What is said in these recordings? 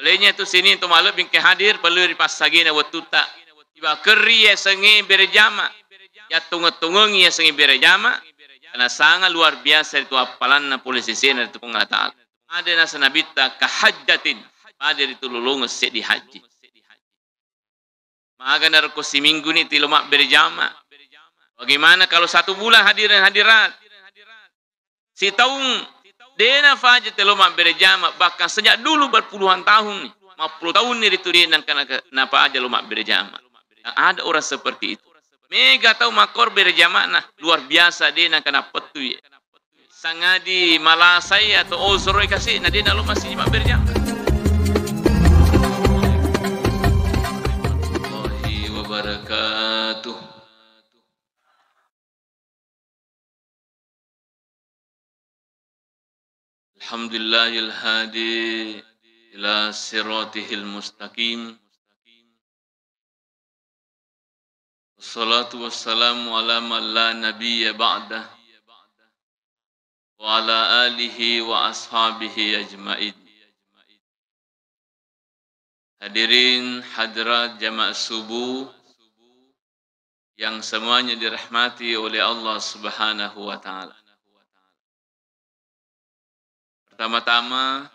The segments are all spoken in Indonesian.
Olehnya tu sini tu malam bingkai hadir perlu dipasagi na watuta. Tiba keri ya sengi berjama. Ya tunggu-tunggu ya sengi berjama. Karena sangat luar biasa itu apalan na polisi sini itu pengataan. Ada na sanabita kahajjatin. Ada itu lulungus di haji. Maka narko si minggu ni tilumak berjama. Bagaimana kalau 1 bulan hadirin hadirat? Si tahun dena faja tilumak berjama bahkan sejak dulu berpuluhan tahun ni. 50 tahun ni diturin dan kenapa aja lumak berjama. Ada orang seperti itu. Mega tahu makor berjama nah luar biasa dia nak kena petu. Sangadi malasai atau osroi kasih nah dia nak masih lumak berjama. Wabarakatuh. Alhamdulillahil hadi ila siratihil mustaqim. Wassalatu wassalamu ala man la nabiyya ba'dah wa ala alihi wa ashabihi ajmain. Hadirin hadirat jamaah subuh yang semuanya dirahmati oleh Allah Subhanahu wa taala. Pertama-tama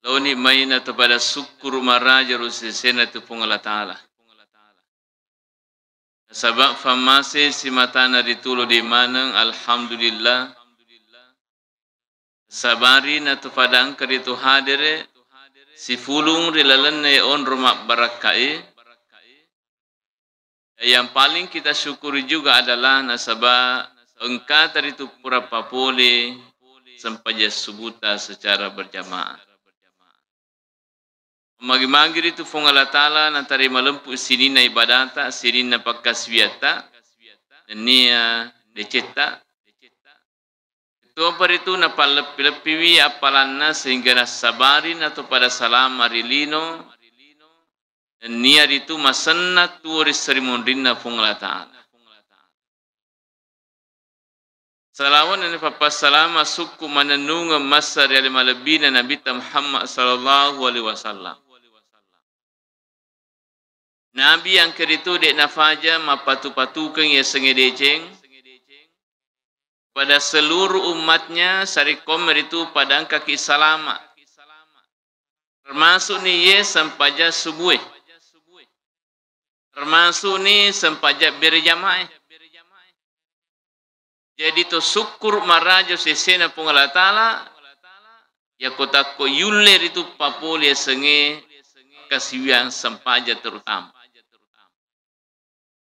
launi maina kepada syukur maraja rusisena tu Allah taala. Sebab famasi simatana ditulu di mana alhamdulillah sabari na tu padang keritu hadire si fulung rilalane on rumah barakai. Yang paling kita syukuri juga adalah nasabah engkau tadi tu pura papole sampai subuta secara berjamaah. Magi-magi itu Allah Ta'ala nantari malempu sini na ibadata, sini na pagkaswiyata, niya deceta. Itu apa itu na palepi-lepiwi apalan na sehingga nasabarin atau pada salam marilino. Niya itu masanna turis serimundin na Allah Ta'ala. Salawan dan papasalam masuk mananung masar yang malabina Nabi Muhammad sallallahu alaihi wasallam. Nabi yang keritu dek nafaja mapatu-patukan ya sengedeceng pada seluruh umatnya sarikom itu padang kaki salama. Termasuk ni ye sempaja subuh. Termasuk ni sempaja berjamaah. Jadi tu syukur marajo sesena pun Allah Ta'ala ya kota ko yuler itu papole senge kasiwian sempaja terutama.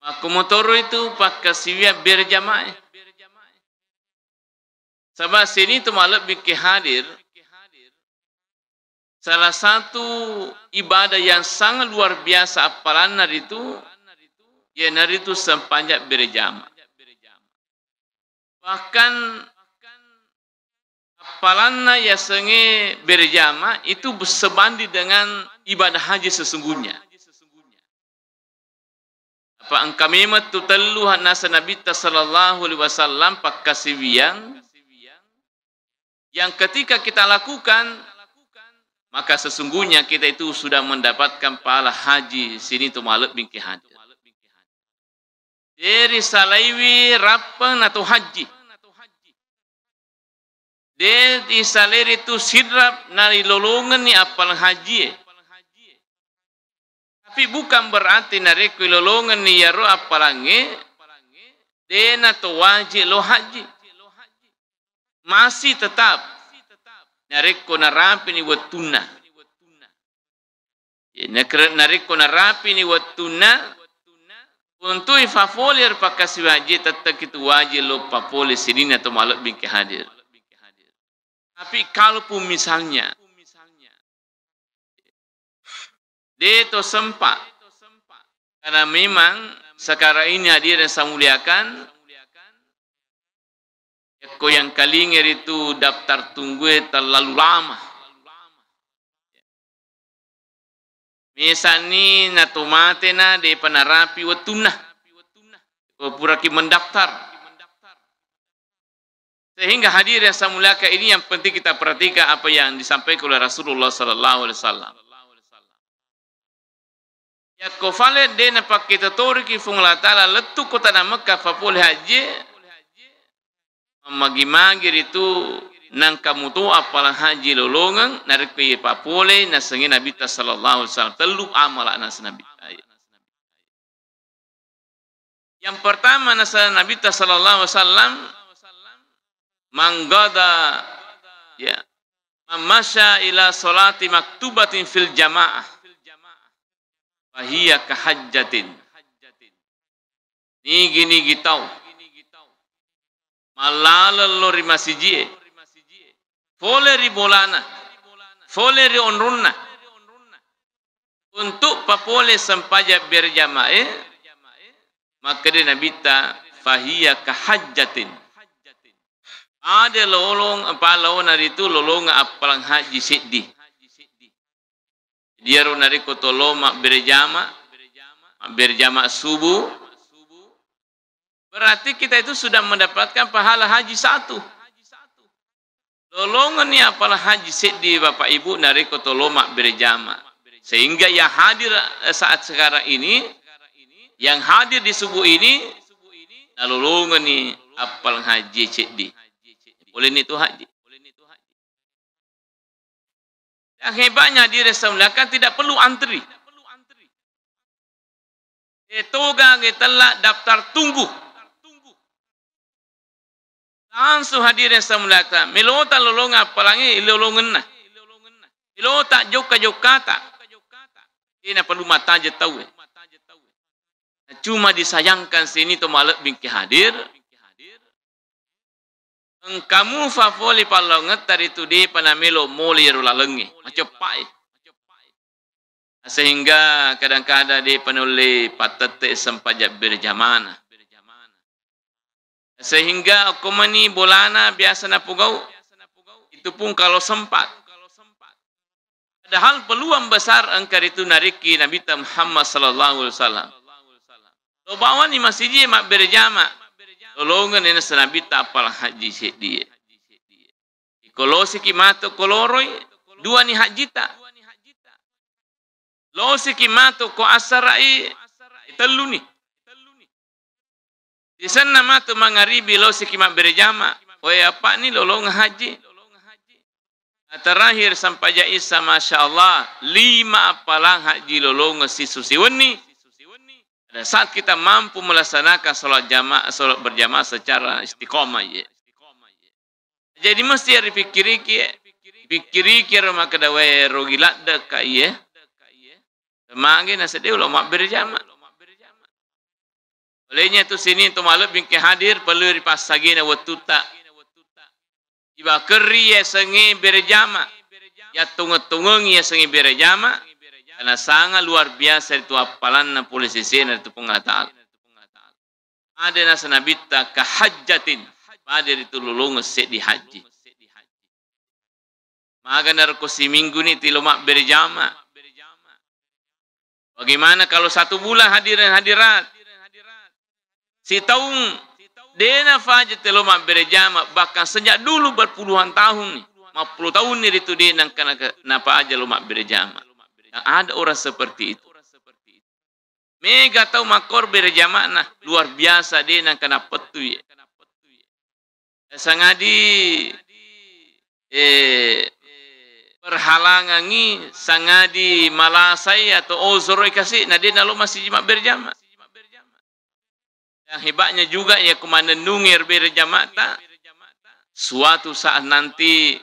Maka motor itu pak kasiwian berjamaah. Sebab sini tu malam bikin hadir salah satu ibadah yang sangat luar biasa apalan hari itu ya hari itu sepanjang berjamaah. Bahkan apalanna ya senge berjamaah itu sebanding dengan ibadah haji sesungguhnya. Apa engkau memang tu teluhan nasa Nabi sallallahu alaihi wasallam pak kasiwian yang ketika kita lakukan maka sesungguhnya kita itu sudah mendapatkan pahala haji sini tu malak bingki haji. Dari salaiwi rapan atau haji. Dari saleri itu sidrap nari lolongan ni apal haji. Tapi bukan berarti nari lolongan ni yaro apalange. Dena tu wajib lo haji. Masih tetap nari ko narapi ni watuna. Nari ko narapi ni watuna. Untuk ifafolir pakasi wajib tetap itu wajib lo papole sini atau malak bingki hadir. Tapi kalaupun misalnya dia itu sempat karena memang sekarang ini hadir dan saya muliakan ko yang kalinger itu daftar tunggu terlalu lama. Misalnya natomate na de panarapi watuna pura ki mendaftar Sehingga hadir yang saya muliakan ini yang penting kita perhatikan apa yang disampaikan oleh Rasulullah sallallahu alaihi wasallam. Ya kofale dena pakita toriki fungla taala letu kota na Mekah fapol haji magi-magi itu nang kamu tu apalah haji lolongan narik pe papole na sengin Nabi sallallahu alaihi wasallam telu amal anas Nabi. Yang pertama nasa Nabi sallallahu alaihi wasallam manggada ya mamasya ila salati maktubatin fil jamaah fahiya kahajjatin. Ni gini gitau malala lori masijie fole ri bolana fole ri onrunna untuk papole sampaja berjamaah maka dia Nabi ta fahiya kahajjatin. Ada lolong apa lawan hari itu lolong apalang haji siddi. Dia runari kotoloma berjama subuh. Berarti kita itu sudah mendapatkan pahala haji satu. Lolongan ni apalah haji siddi Bapak Ibu dari kotoloma berjama. Sehingga yang hadir saat sekarang ini, yang hadir di subuh ini, lolongan ni apalang haji siddi. Oleh itu haji. Yang hebatnya di Rasulullah kan tidak perlu antri. Toga telak daftar tunggu. Langsung hadir Rasulullah kan. Melota lolongan apalangi lolongan nah. Melota joka tak. Ini perlu mata aja tahu. Cuma disayangkan sini tu malak bingki hadir. Kamu favoli palonget tadi tu di panamelo moli rulalenge macam pai. Sehingga kadang-kadang di penuli patete sempajak berjamana. Sehingga komani bolana biasa na pugau. Itu pun kalau sempat. Padahal peluang besar angkar itu nariki Nabi Muhammad sallallahu alaihi wasallam. Lo bawa ni masjid mak berjama. Tolongan ini senabi tapal haji sedih. Kalau si kimato koloroi dua ni haji tak. Lo si kimato ko asarai telu ni. Di sana mato mangaribi lo si kimat berjama. Oi apa ni lolong haji. Terakhir sampai Isa masya Allah 5 apalang haji lolong si susiwani. Saat kita mampu melaksanakan sholat berjamaah secara istiqomah ya. Jadi mesti hari pikiri rumah kedawai rogilat deka ya. Semangin nasi dia ulama berjamaah. Olehnya tu sini tu malam bingkai hadir perlu dipasagina waktu tak. Iba keri ya sengi berjamaah. Ya tunggu-tunggu ya sengi berjamaah. Karena sangat luar biasa itu apalan polisi sini itu pengatal. Ada nasa nabita kahajjatin. Pada itu lulung set di haji. Maka narko si minggu ni tilomak berjama. Bagaimana kalau 1 bulan hadirat. Si tahun dena fajat tilomak berjama bahkan sejak dulu berpuluhan tahun ni. 50 tahun ni itu dia napa aja lomak berjama. Ada orang seperti itu. Mega tahu makor berjamaah nah luar biasa dia nak kena petu ya. Sangadi perhalangan ni sangadi malasai atau ozoroi kasih nah dia nalu masih jemaah berjamaah. Yang hebatnya juga ya komandan nungir berjamaah tak. Suatu saat nanti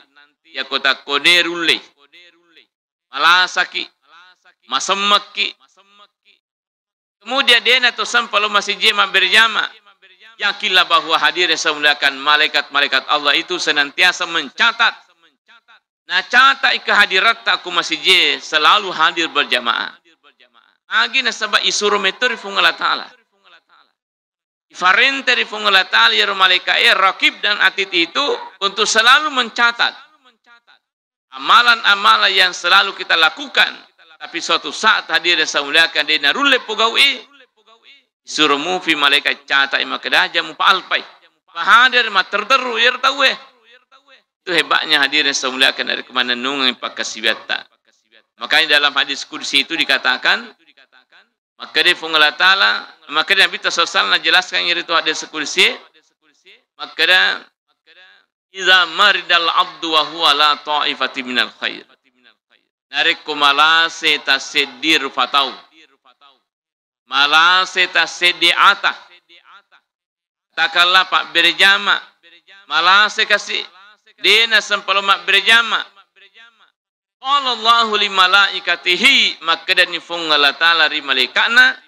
ya kota Koderule malasaki masemaki. Kemudian dia atau sampalo masih jemaah berjamaah. Yakinlah bahwa hadir semuliakan malaikat-malaikat Allah itu senantiasa mencatat. Nah catat kehadirat aku masih selalu hadir berjamaah. Agi nasabah isuru meter fung Allah Ta'ala. Ifarente di fung Allah Ta'ala ya malaikat rakib dan atid itu untuk selalu mencatat. Amalan-amalan yang selalu kita lakukan. Tapi suatu saat hadir dan semuliakan dia narulle pegawai. Suruh mufi malaikat catat ima kedaja mupa alpai. Hadir mah terteru ya tahu Itu hebatnya hadirin saya muliakan dari kemana nungang pakasiwata. Makanya dalam hadis kursi itu dikatakan, maka dia Allah Ta'ala, maka dia Nabi SAW jelaskan itu hadis kursi, maka dia, iza maridal abdu wa huwa la ta'ifati minal khair. Nariku malase tasedir fatau. Malase tasedi'ata. Takalla pak berjama. Malase kasih. Dena sempalomak berjama. Allahu li malaikatihi. Maka dan nifung Allah Ta'ala ri malaikatna.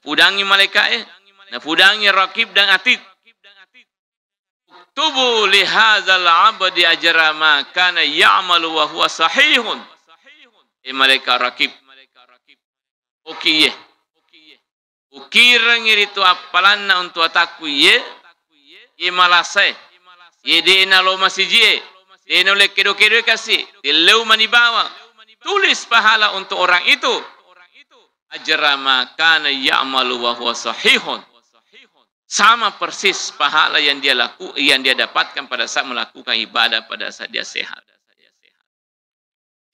Pudangi malaikat na pudangi rakib dan atid. Tubu li hadzal abdi ajra ma kana ya'malu wa huwa sahihun. Malaikat rakib. Oke ye. Ukira ngiritu apalanna untuk ataku ye. Ye malase. Ye dena lo masijie. Dena le kedo-kedo kasih. Dileu manibawa. Tulis pahala untuk orang itu. Ajra ma kana ya'malu wa huwa sahihun. Sama persis pahala yang dia dapatkan pada saat melakukan ibadah pada saat dia sehat.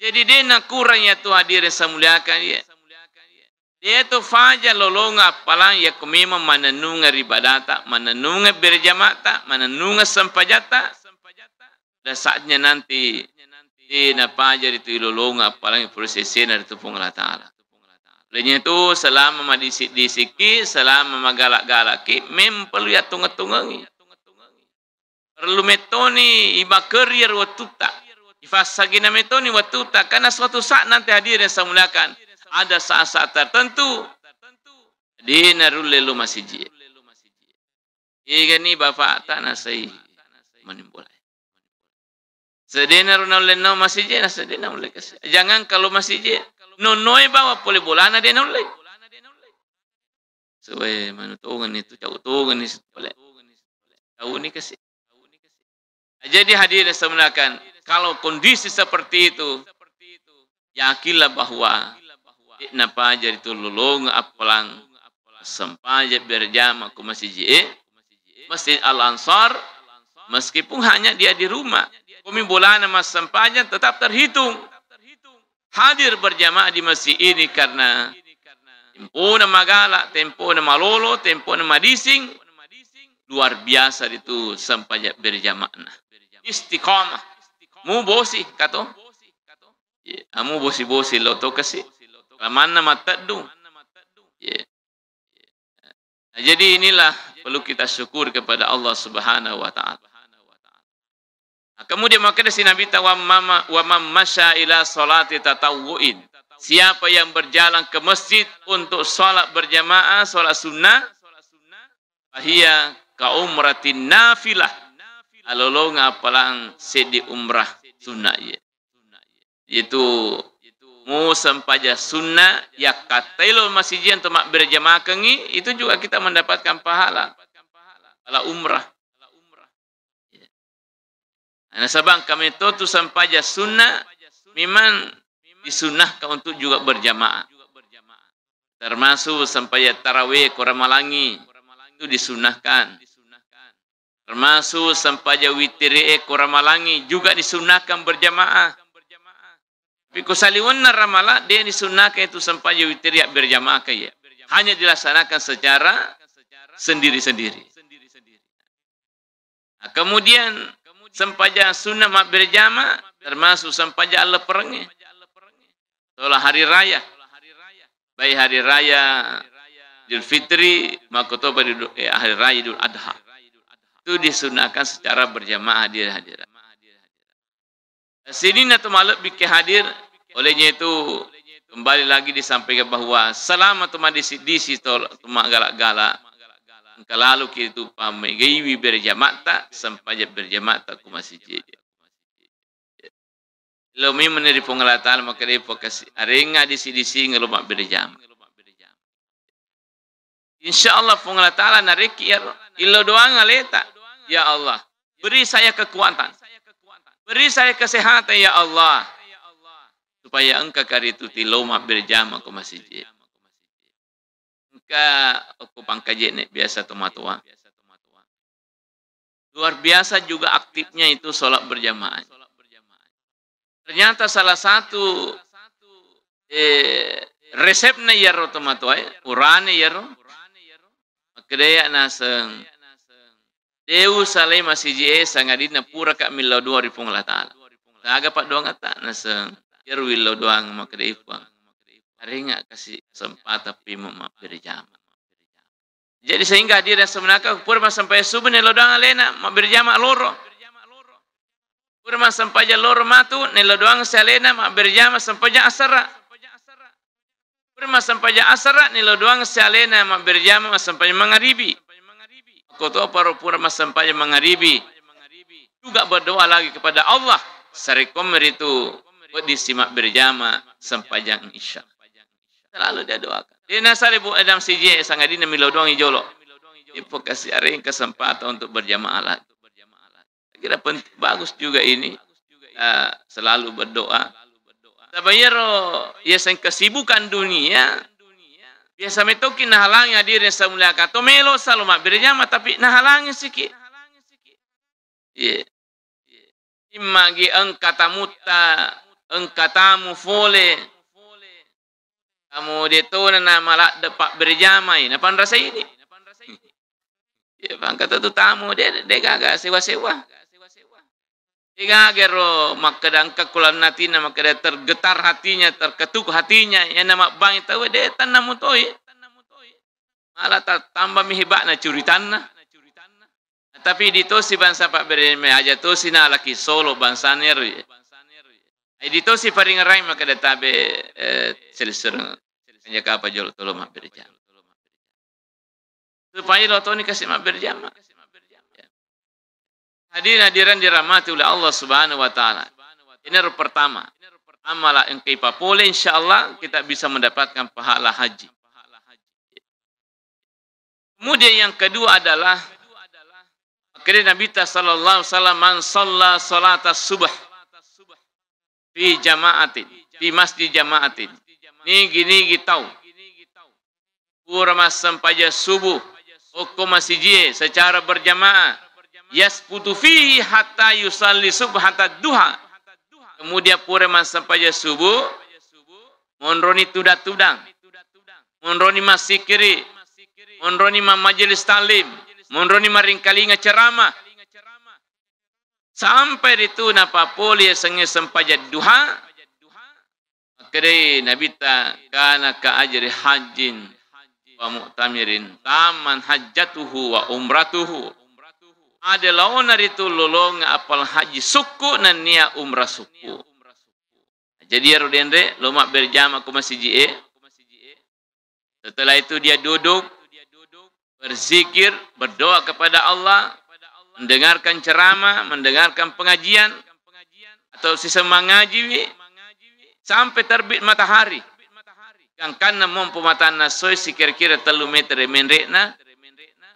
Jadi dia nak kurangnya tu hadirin semuliakan dia. Dia tu fajar lolonga apalang ya kumima mananunga ribadata, mananunga berjamata, mananunga sempajata. Dan saatnya nanti dia nak fajar itu lolonga apalang prosesnya dari tupung Allah Ta'ala. Olehnya itu selama disiki, selama magalak-galaki, perlu ya tunggu-tunggu. Perlu metoni iba career watuta. Ifasagina metoni watuta. Karena suatu saat nanti hadirin saya muliakan. Ada saat-saat tertentu. Di narulelu masjid. Iya ni bapak tanah saya menimbulai. Sedena runaleno masjid, sedena mulai kasih. Jangan kalau masjid. Nonoy bawa boleh bolana dia nolai. Sesuai manutungan itu, cautungan itu boleh. Tahu ni kasih. Jadi hadirin semuanya kalau kondisi seperti itu, yakinlah bahwa napa jadi itu lulung apalang sempaja berjamaah ke masjid Al-Ansar, meskipun hanya dia di rumah, kami bolana mas sempaja tetap terhitung. Hadir berjamaah di masjid ini karena tempo na magala, tempo na malolo, tempo na madising, luar biasa itu sampai berjamaah. Istiqamah. Mu bosi kato. Amu bosi-bosi lo to kasi. Lamana mataddu. Jadi inilah perlu kita syukur kepada Allah Subhanahu wa Ta'ala. Kemudian maka si Nabi wa mammasya ila salati tatawu'in. Siapa yang berjalan ke masjid untuk salat berjamaah, salat sunnah, fahiya ka umratin nafilah. Alolong apalang sedi umrah sunnah ye. Itu mu sampaja sunnah ya katailo masjid untuk mak berjamaah kengi, itu juga kita mendapatkan pahala. Pahala umrah. Nah, sabang kami itu sampaja sunnah memang disunahkan untuk juga berjamaah. Termasuk sampai tarawih Koramalangi itu disunahkan. Termasuk sampai witir Koramalangi juga disunahkan berjamaah. Tapi kusaliwan ramala dia disunahkan itu sampai witir berjamaah kaya. Hanya dilaksanakan secara sendiri-sendiri. Nah, kemudian sempaja sunnah mak berjamaah termasuk sempaja Allah perangi. Soal hari raya. Baik hari raya Idul Fitri makoto pada hari raya Idul Adha. Itu disunahkan secara berjamaah hadirin. Sini natu malak bikin hadir, olehnya itu kembali lagi disampaikan bahwa selama teman di situ teman galak-galak. Kalau kita pamegaiwi berjamaah tak sampai berjamaah tak ku masjid. Lo mi meneri pengelatan maka dia fokus arenga di sini ngelumak berjamaah. Insyaallah pengelatan narik ya ilo doa ngaleta. Ya Allah, beri saya kekuatan. Beri saya kesehatan ya Allah. Supaya engkau kari itu tilomak berjamaah ku masjid. Ka aku pangkaje ne biasa tua. Luar biasa juga aktifnya itu sholat berjamaah. Ternyata salah satu resepnya ya rotomatoy, urane ya ro. Makdaya naseng. Deus salai masih je sangadina pura kak milau dua ripung Allah Ta'ala. Naga pak doang tak naseng. Ya ruwilau doang makdaya ipang. Hari nggak kasih kesempatan tapi mau berjamaah. Jadi sehingga hadir sebenarnya pura sampai subuh nelo doang alena mau berjamaah loro. Pura sampai loro matu nelo doang salena mau berjamaah sampai asara. Pura sampai asara nelo doang salena mau berjamaah sampai magharibi. Koto para pura sampai magharibi. Juga berdoa lagi kepada Allah. Sarikom itu buat disimak berjamaah sampai jam isya. Selalu dia doakan. Dia nasari bu Adam CJ sangadina milau doang ijolo. Ipo kasih aring kesempatan untuk berjamaah lagi. Kira penting, bagus juga ini. Selalu berdoa. Sabayaro ya sang kesibukan dunia. Biasa metokin nahalangi hadir semula kata melo selalu mak berjamaah tapi nahalangi sikit. Iya. Imagi engkatamuta engkatamu fole. Kamu dito na malak dapat berjamaah. Napan rasa ini? Ya, bang kata tu tamu dia gagak sewa-sewa. Dia gagak ro makadang kekulan natina makada tergetar hatinya, terketuk hatinya. Yang nama bang itu dia tanam mutoi. Malah tambah mihibat na curitanna. Tapi dito si bangsa pak berjamaah aja tu si na laki solo bangsa ner. Dito si paring rai maka databe selisereng kanya kapa jol tolo mak berjamaah. Supaya lo toni kasih mak berjamaah. Hadiran dirahmati oleh Allah Subhanahu wa taala. Ini pertama. Amalah yang kita boleh insyaallah kita bisa mendapatkan pahala haji. Kemudian yang kedua adalah akhirnya Nabi sallallahu alaihi wasallam man shalla salatas subh fi jamaatin, fi masjid jamaatin. Nigi tahu. Pura sampai subuh, hukum masjid secara berjamaah. Yasputu fihi hatta yusalli subh hatta duha. Kemudian pura sampai subuh, monroni tudang, monroni masikiri, monroni majelis talim, monroni maringkalinga ceramah. Sampai itu napa poli sengi sempaja duha. Akhirnya Nabi ta kana ka ajri hajjin wa mu'tamirin taman hajjatuhu wa umratuhu. Ada lawan itu lolong apal haji suku dan niat umrah suku. Jadi ya rodendre lomak berjamaah ke masjid. Setelah itu dia duduk berzikir, berdoa kepada Allah. Mendengarkan ceramah, mendengarkan pengajian, atau sisa mengaji sampai terbit matahari. Yang karena mampu mata nasoi si kira-kira 3 meter menrekna,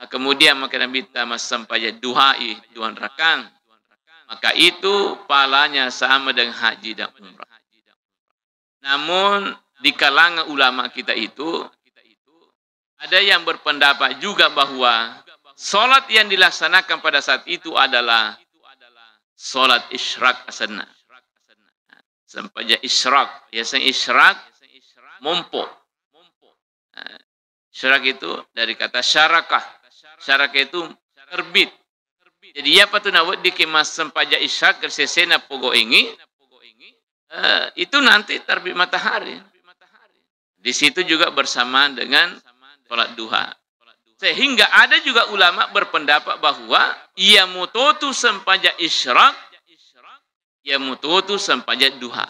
kemudian maka Nabi tamas sampai duhai, 2 rakang. Maka itu pahalanya sama dengan haji dan umrah. Namun di kalangan ulama kita itu ada yang berpendapat juga bahwa salat yang dilaksanakan pada saat itu adalah salat isyraq asana. Sampai isyraq, biasanya isyraq mompo. Isyraq itu dari kata syarakah. Syarakah itu terbit. Jadi apa tu nawat dikemas sampai isyraq kersesena pogo ingi. Itu nanti terbit matahari. Di situ juga bersamaan dengan salat duha. Sehingga ada juga ulama berpendapat bahwa ia mututu sempaja isyraq, ia mututu sempaja duha.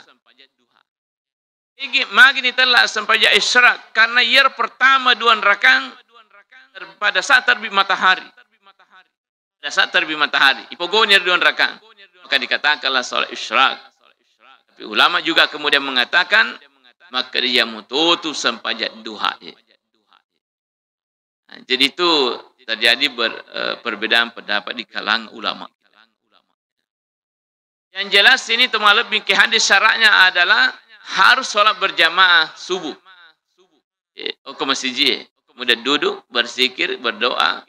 Ini magini telah sempaja isyraq karena year pertama 2 rakang pada saat terbit matahari. Pada saat terbit matahari, ipogonya 2 rakang. Maka dikatakanlah salat isyraq. Tapi ulama juga kemudian mengatakan maka dia mututu sempaja duha. Jadi itu terjadi perbedaan pendapat di kalangan ulama. Yang jelas ini teman lebih ke hadis syaratnya adalah harus sholat berjamaah subuh. Ke masjid. Kemudian duduk, berzikir, berdoa,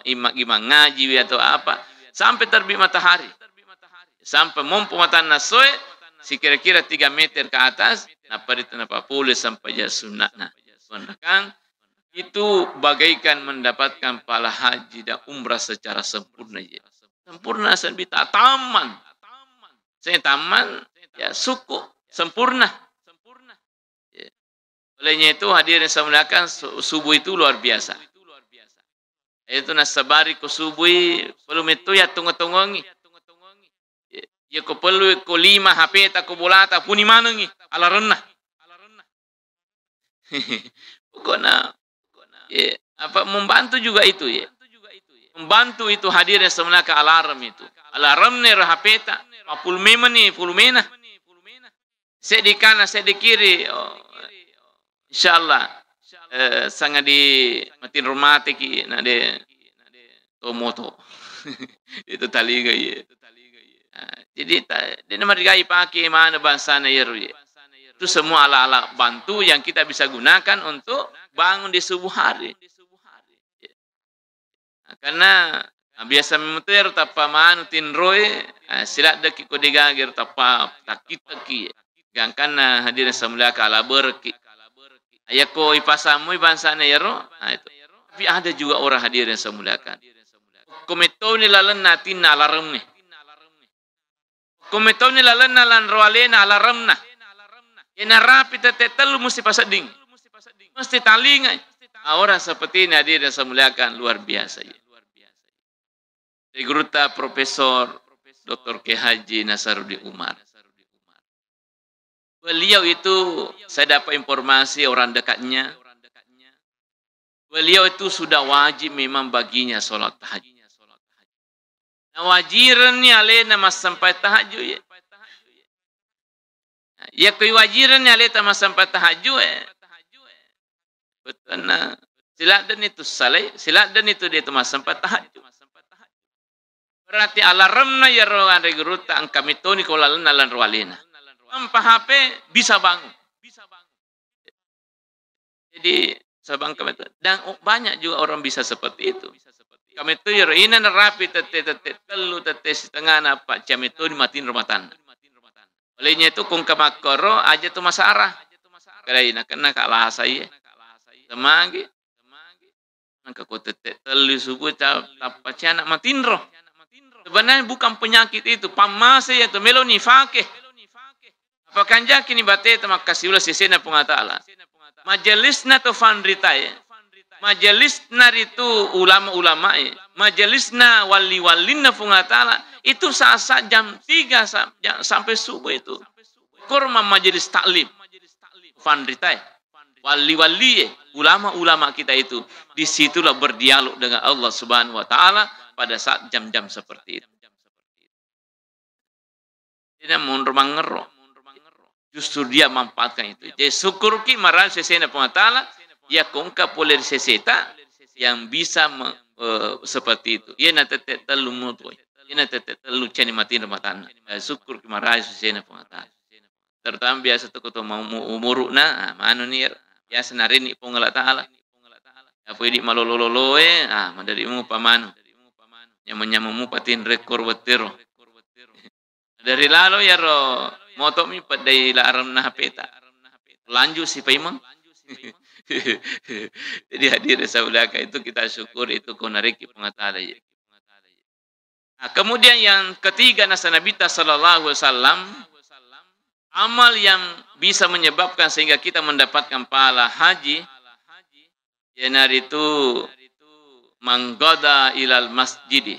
imam ngaji atau apa. sampai terbit matahari. Sampai mompo matan nasoe, si kira-kira 3 meter ke atas, napa itu napa boleh sampai ya sunat. Nah, kan itu bagaikan mendapatkan pahala haji dan umrah secara sempurna. Ya. Sempurna sebita taman. Saya taman, ya suku, sempurna. Ya. Olehnya itu hadirin saya muliakan, subuh itu luar biasa. Itu nasabari ko subuh, belum itu ya tunggu-tunggu. Ya ko perlu ko 5 HP ta ko bolata puni manengi ala renah. Pokoknya ya, apa membantu juga itu ya. Membantu itu hadirnya sebenarnya alarm itu. Alarm ni HP ta 40 memani 10 mena. Saya di kanan, saya di kiri. Oh, insyaallah sangat di matin rumah teki nade tomoto. Itu tali gaya. Jadi dia nama digai pakai mana bahasa Nairu. Itu semua ala-ala bantu yang kita bisa gunakan untuk bangun di subuh hari. Karena biasa memutir tapa manu tinroy silat deki ko digagir tapa takit-taki. Gangkan hadirin semula kala berki. Ayako ipasamu bahasa Nairu. Itu. Tapi ada juga orang hadirin semulakan. Kometo ni lalan natin na alarm ni. Kometo ni lalan na lan roalena alarm na. Ina rapi tetelu mesti pasading. Mesti talinga. Orang seperti ini hadir dan semuliakan luar biasa. Dari Guruta Profesor Dr. K. Haji Nasaruddin Umar. Beliau itu saya dapat informasi orang dekatnya. Beliau itu sudah wajib memang baginya sholat tahajud. Nah, wajiran ni alena mas sampai tahajud ya. Ya kewajiran ni alena mas sampai tahajud ya. Betul nah. Siladan itu saleh, siladan itu dia mas sampai tahajud. Berarti alarm na ya rohan reguruta ang kamitoni ko lalan nalan roalina. Tanpa HP bisa bangun. Jadi sabang kami itu dan banyak juga orang bisa seperti itu. Kami itu ya ina rapi tete telu tete setengah apa jam itu dimatiin rumah tangga. Olehnya itu kung kamakoro aja tu masarah. Kaya kena kalah saya. Temagi. Nangka ko tete telu subuh apa anak matinro. Sebenarnya bukan penyakit itu, pamase itu meloni fakih. Apakah kini bate tamak kasih ulah sesena pengatala. Majelisna to fanritae. Majelisna itu ulama-ulama majelisna wali-walinna pengatala itu saat jam 3 sampai subuh itu. Kurma majelis taklim. Fanritae. Wali-wali ulama-ulama kita itu disitulah berdialog dengan Allah Subhanahu wa taala pada saat jam-jam seperti itu. Dia mundur mengerok. Justru dia manfaatkan itu. Jadi syukur ki maral sesena pengatala ya kongka poler seseta yang bisa seperti itu. Ia na tete telu mutu. Ia na tete telu cani matiin rumah tanah. Syukur ki maral sesena pengatala. Terutama biasa tu kutu mau umuruna, manu nir biasa narini pengala taala. Apa di malolololo mandari mu pamanu. Yang menyamumu patin rekor wetero. Dari lalu ya ro moto mi padai laram na peta. Lanjut si paimang. Jadi hadir saudara itu kita syukur itu konariki pengatala ya. Nah, kemudian yang ketiga nasa Nabi sallallahu alaihi wasallam amal yang bisa menyebabkan sehingga kita mendapatkan pahala haji yanar itu manggoda ilal masjid.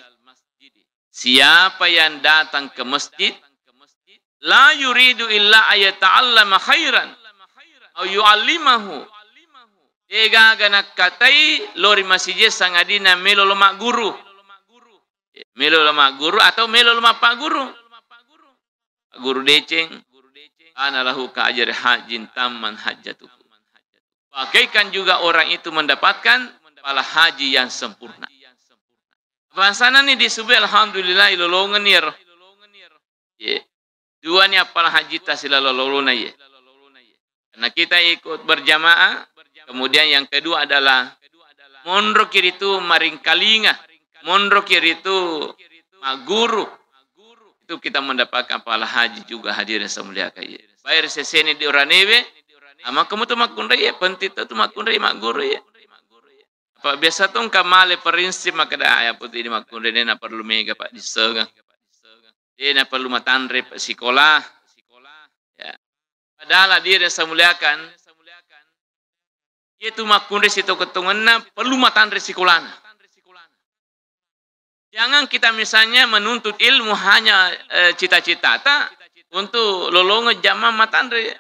Siapa yang datang ke masjid la yuridu illa ayata'allama khairan au yu'allimahu. Ega ganak katai lori masjid sangadina melo lemak guru. Melo lemak guru atau melo lemak pak guru. Guru deceng ana lahu ka ajri hajin tamman hajjatuhu. Bagaikan juga orang itu mendapatkan pahala haji yang sempurna. Bahasana ni disebut alhamdulillah lolongan ni. Ya. Dua ni apalah haji tasila lolona ya. Karena kita ikut berjamaah, kemudian yang kedua adalah mondro kiri itu maring kalinga. Mondro kiri itu mak guru. Itu kita mendapatkan pahala haji juga hadirin semuliakan. Bayar sesene di oranewe, ama kamu tu mak kunrai pentit tu mak kunrai mak guru ya. Apa biasa tu kamale prinsip mak kada aya putih di mak kunrai na perlu mega pak disega. Dia na perlu matandre sekolah. Ya. Padahal hadirin semuliakan, itu mak kunrai situ ketunganna perlu matandre sekolahna. Jangan kita misalnya menuntut ilmu hanya cita-cita untuk lolongan jamaah matandre.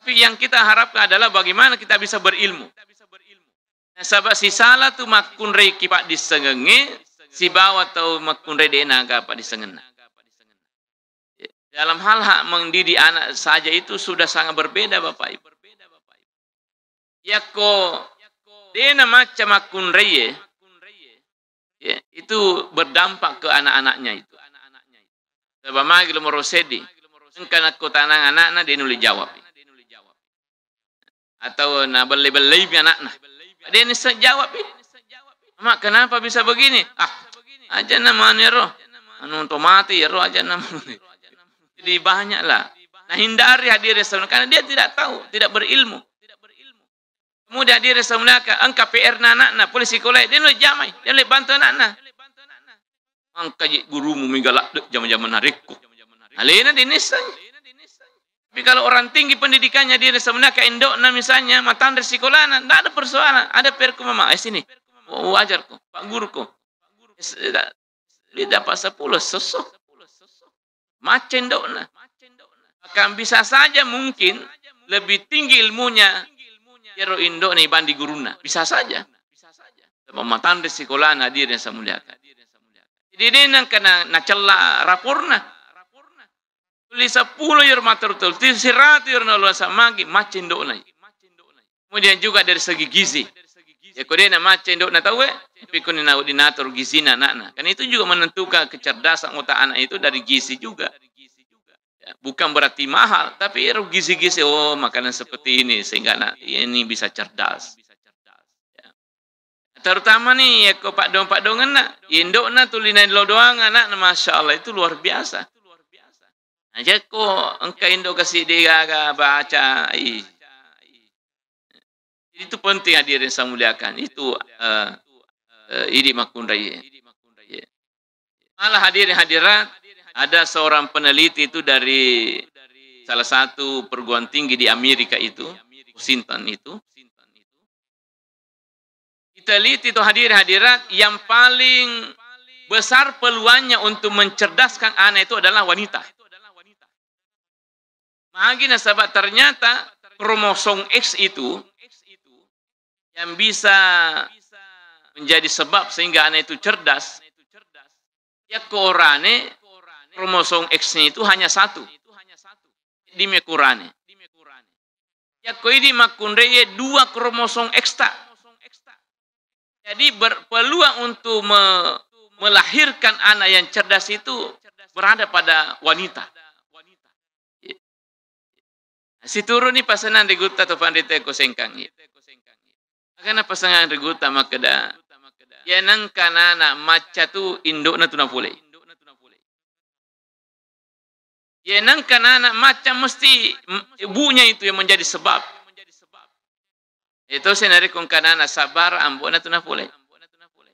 Tapi yang kita harapkan adalah bagaimana kita bisa berilmu. Nah, sebab si salah tu makun reiki pak disengenge, si bawa atau makun redena pak disengena. Dalam hal hak mendidik anak saja itu sudah sangat berbeda Bapak Ibu. Ya ko dena macam makun reye. Ya, itu berdampak ke anak-anaknya itu. Sebab magi lo merosedi, engkan aku tanang anak-anak dia nulis jawab. Atau na beli-beli anak-anak. Dia ni jawab. Mak kenapa bisa begini? Aja nama nero. Anu untuk mati ya roh aja nama. Jadi banyaklah. Nah hindari hadirin sekalian karena dia tidak tahu, tidak berilmu. Kemudian dia resumnakan angka PR anak-anak polisi sekolah dia nulis jamai, dia nulis bantu anak-anak. Angka gurumu minggalak zaman-zaman hariku. Alena dinisang. Tapi kalau orang tinggi pendidikannya dia resumnakan indokna misalnya matan dari sekolah, tidak ada persoalan. Ada PR ku mama, sini. Wajarku, Pak guruku. Dia dapat 10 sosok. Macen dokna. Akan bisa saja mungkin lebih tinggi ilmunya Yero Indo nih bandi guruna. Bisa saja. Pematan di sekolah nadir yang saya muliakan. Jadi dia nang kena nacela raporna. Tulis 10 yer matur tul. Tulis 100 yer nolak samagi macen do nai. Kemudian juga dari segi gizi. Ya kau dia nak macen do na tahu tapi kau ni nak dinatur gizi anak-anak. Kan itu juga menentukan kecerdasan otak anak itu dari gizi juga. Ya, bukan berarti mahal, tapi gizi-gizi, oh makanan seperti ini, sehingga anak ini bisa cerdas. Ya. Terutama nih, ya kok Pak Dong nak, indok na tulinan lo doang anak, Masya Allah, itu luar biasa. Aja kok engkau indok kasih dia baca. Itu penting hadirin saya muliakan, itu ini makun raya. Malah hadirin hadirat, ada seorang peneliti itu dari salah satu perguruan tinggi di Amerika itu, Washington itu. Kita lihat itu hadirat yang paling besar peluangnya untuk mencerdaskan anak itu adalah wanita. Makanya sebab ternyata kromosom X itu yang bisa menjadi sebab sehingga anak itu cerdas. Ya korane kromosom X-nya itu hanya satu. Di mekurane. Ya koi di makunreye 2 kromosom ekstra. Jadi berpeluang untuk melahirkan anak yang cerdas itu berada pada wanita. Si turun ni pasanan riguta to pandite ko sengkang. Karena pasangan riguta makada. Ya nang kanana maca tu induk na tunapule. Ya nang kanana macam mesti ibunya itu yang menjadi sebab. Itu senari kung kanana sabar ambona tunapule.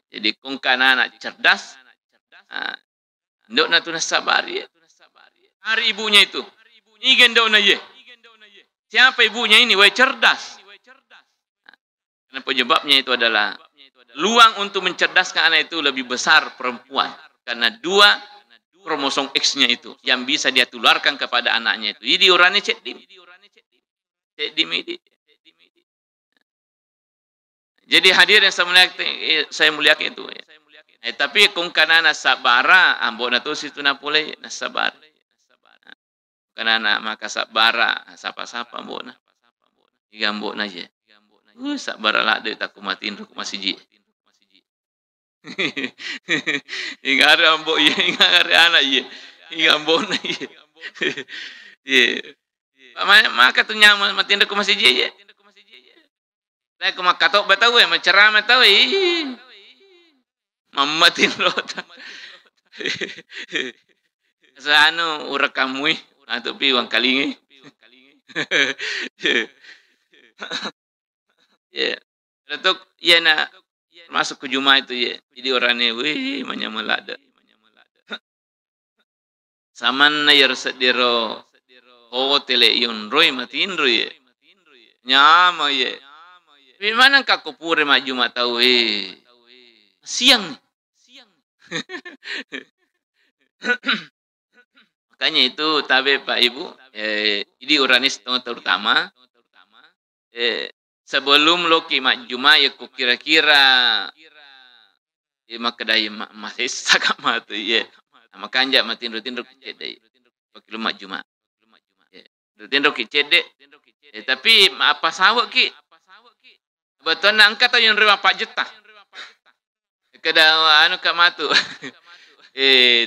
Jadi kung kanana cerdas, ndok na tuna sabar ya. Hari ibunya itu. Igen ndok na ye. Siapa ibunya ini? Wah cerdas. Karena penyebabnya itu adalah luang untuk mencerdaskan anak itu lebih besar perempuan. Karena 2 kromosom X-nya itu yang bisa dia tularkan kepada anaknya itu. Jadi orangnya cedim. Jadi hadir yang saya muliakan itu. Tapi kung kanana sabara ambona tu situ na pulay na sabar. Kanana maka sabara sapa-sapa ambona. Igambo na je. Sabara la de tak kumatin ru kumasiji. Ingat ambo ye, ingat anak ye, ingat bona ye. Ye. Maka tu nyaman matin aku masih ye. Saya aku makatok betawe, menceramah tahu. Mamatin rota. Sa ano, ura kamuy. Ato piwang kalingi. Ya. Retuk, ya na, masuk ke Jumat itu ya. Jadi orangnya, wih, manyamalada. Saman na yer sedero hotel yun roy matin roy. Nyama ye. Di mana ka kupure mak Jumat tahu siang nih. Makanya itu tabe Pak Ibu, jadi oranis terutama sebelum loki mak Jumat ya ku kira-kira mak kedai masih sakak matu ye. Makanya matin rutin kecede. Pakai lumak Jumat. Rutin kecede. Tapi apa sawak ki? Betul nak angkat atau yang rema Pak Jetah. Kada anu ka matu.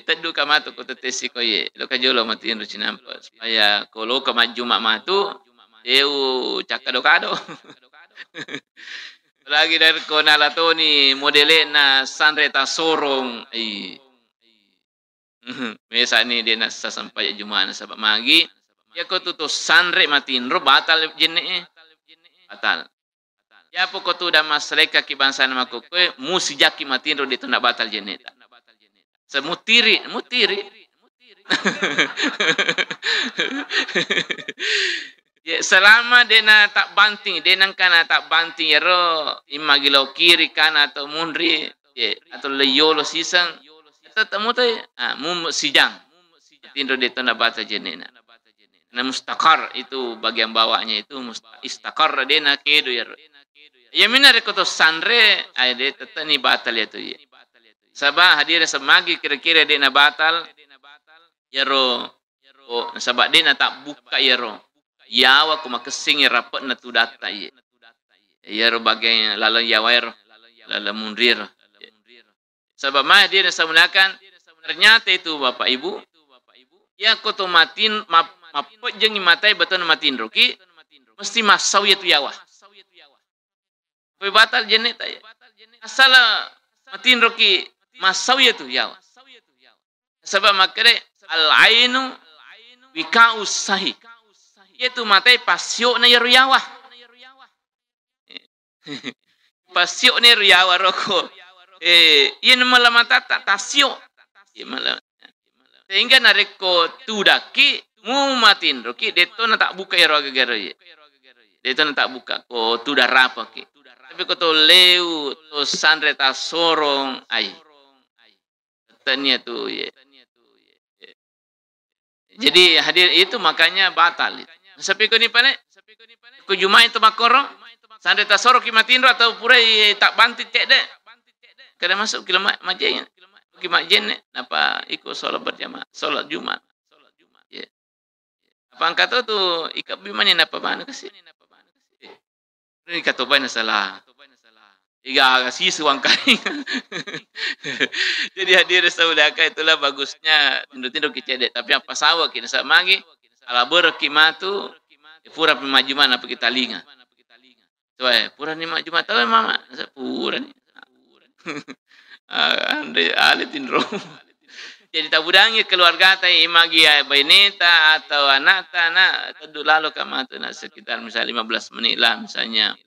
Tedu ka matu ko tetesi ko ye. Lo ka jolo matin rutin nampak. Supaya kalau ka Jumat matu, cakado-kado. Lagi dari ko nalatoni modelena sanreta sorong. Mesa ni dia nak sampai Jumat na sabab magi. Ya ko tutu sanre matin ro batal jenne batal. Ya po ko tu da masleka ki bangsa na makokoy musijaki matin ro dito na batal jenne. Semutiri. Ya selama dena tak banting, denang kana tak banting ro imagilo kiri kana atau mundri atau leyolo sisang tetamu tu mum sijang tindo dito na bata jenena na mustakar itu bagian bawahnya itu istakar dena kedo ya mina rekoto sanre ade tetani batal itu ya sabah hadir semagi kira-kira dena batal ya ro sabab dena tak buka ya ro yawa kuma kesing ya rapat na tu data ya ro bagian lalang yawa ro lalang munrir. Sebab mah dia nasamulakan ternyata itu Bapak Ibu ya koto matin mapot jeung matai beton matin roki mesti masau itu yawa. Batal jenet aya. Asal matin roki masau itu yawa. Sebab makre al ainu wikaus sahi. Itu matai pasio na yawa. Pasio na yawa roko. Iyan malamata tasyo. Sehingga nareko tudaki mu matin roki deto na tak buka ero agagaro ye. Deto na tak buka ko tuda rapa ki. Tapi ko to leu to sanre ta sorong ai. Tanya tu ye. Jadi hadir itu makanya batal. Sapi ko ni pane. Ko Jumat itu makoro. Sanre ta sorong ki matin ro atau pura tak bantit cek deh. Kada masuk kilo majen. Ki majen apa ikut solat berjamaah, solat Jumat. Ya. Apa angkat tu ikap bimani napa mana kasi. Ini kata banyak salah. Iga kasi suang kali. Jadi hadir saudara itulah bagusnya tindu-tindu kicedek. Tapi apa sawa kita samagi ala berkimatu pura pemajuman apa kita linga. Tuai pura ni majuman tahu mama, pura ni. Andre alitin ro. Jadi tabudangi keluarga tai imagi baineta atau anak tanah tedu lalu kamatu na sekitar misalnya 15 menit lah misalnya.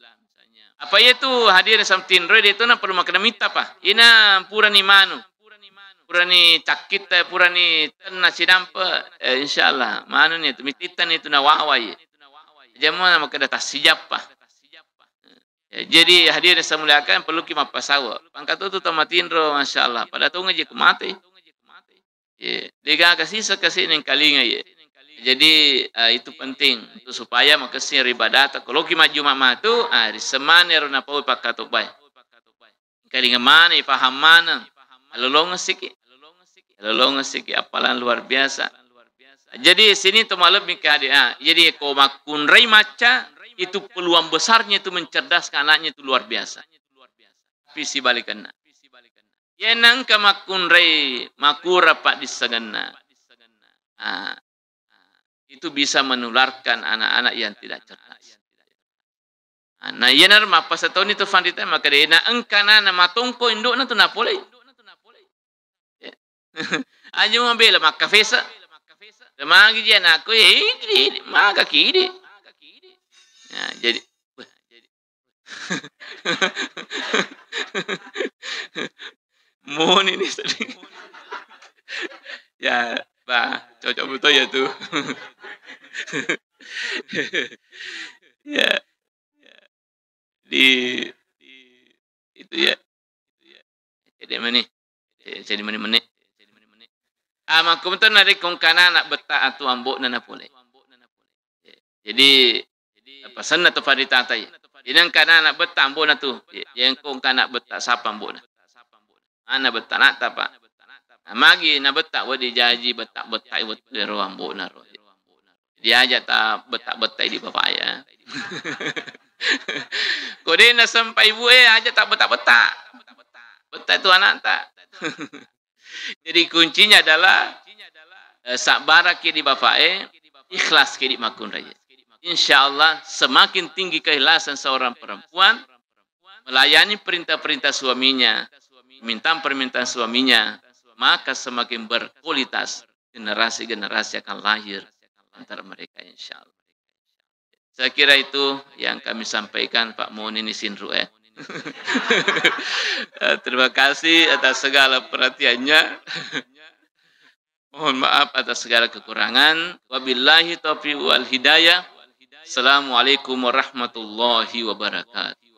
Apa itu hadir samtin ro itu na perlu makan mita pa. Ina pura ni manu. Pura ni cakit pura ni tanah sidampa insyaallah. Manu ni tu mititan itu na wawai. Jamu makan data sijap pa. Jadi hadir yang saya muliakan perlu kita pasawa. Pangkat itu tamatin ro masyaallah. Pada tu ngaji kemati. Dia kasih sekasih yang kali ngaji. Jadi itu penting itu supaya makasih ibadat. Kalau kita maju mamatu, di semana ro na pau pakat bay. Kali ngamana paham mana. Lolong siki. Lolong siki apalan luar biasa. Jadi sini tu malam mikah dia. Jadi ko makunrai maca itu peluang besarnya itu mencerdaskan anaknya itu luar biasa. Visi balikanna. Yenang kamakunrei makura pak disagana. Itu bisa menularkan anak-anak yang tidak cerdas. Nah yenar mapa setahun itu fandita maka dia na engkana na matongko induk na tu napolei. Aja mau bela maka fesa. Magi dia aku ini maka kiri. Ya, jadi mohon ini tadi. Ya, Pak, cocok betul ya tuh. Ya, di itu ya. Jadi mana? Jadi mana? Ama kumto na rin kung kana na bata ato ambo na napulay. Jadi pasan na to pari tatay. Inang kana na bata ambo na to. Yang kung kana bata sapa ambo na. Ana bata na tapa. Magi na bata wadi jaji bata iwat pero ambo na ro. Dia aja ta bata di papaya. Kode na sampai ibu aja tak bata. Bata itu anak tak. Jadi kuncinya adalah sabara kidi bapak ikhlas kidi makun raja. Insya Allah semakin tinggi keikhlasan seorang perempuan melayani perintah-perintah suaminya, minta permintaan suaminya, maka semakin berkualitas generasi-generasi akan lahir antara mereka insya Allah. Saya kira itu yang kami sampaikan Pak Moni Sinru Terima kasih atas segala perhatiannya. Mohon maaf atas segala kekurangan. Wabillahi taufiq wal hidayah. Assalamualaikum warahmatullahi wabarakatuh.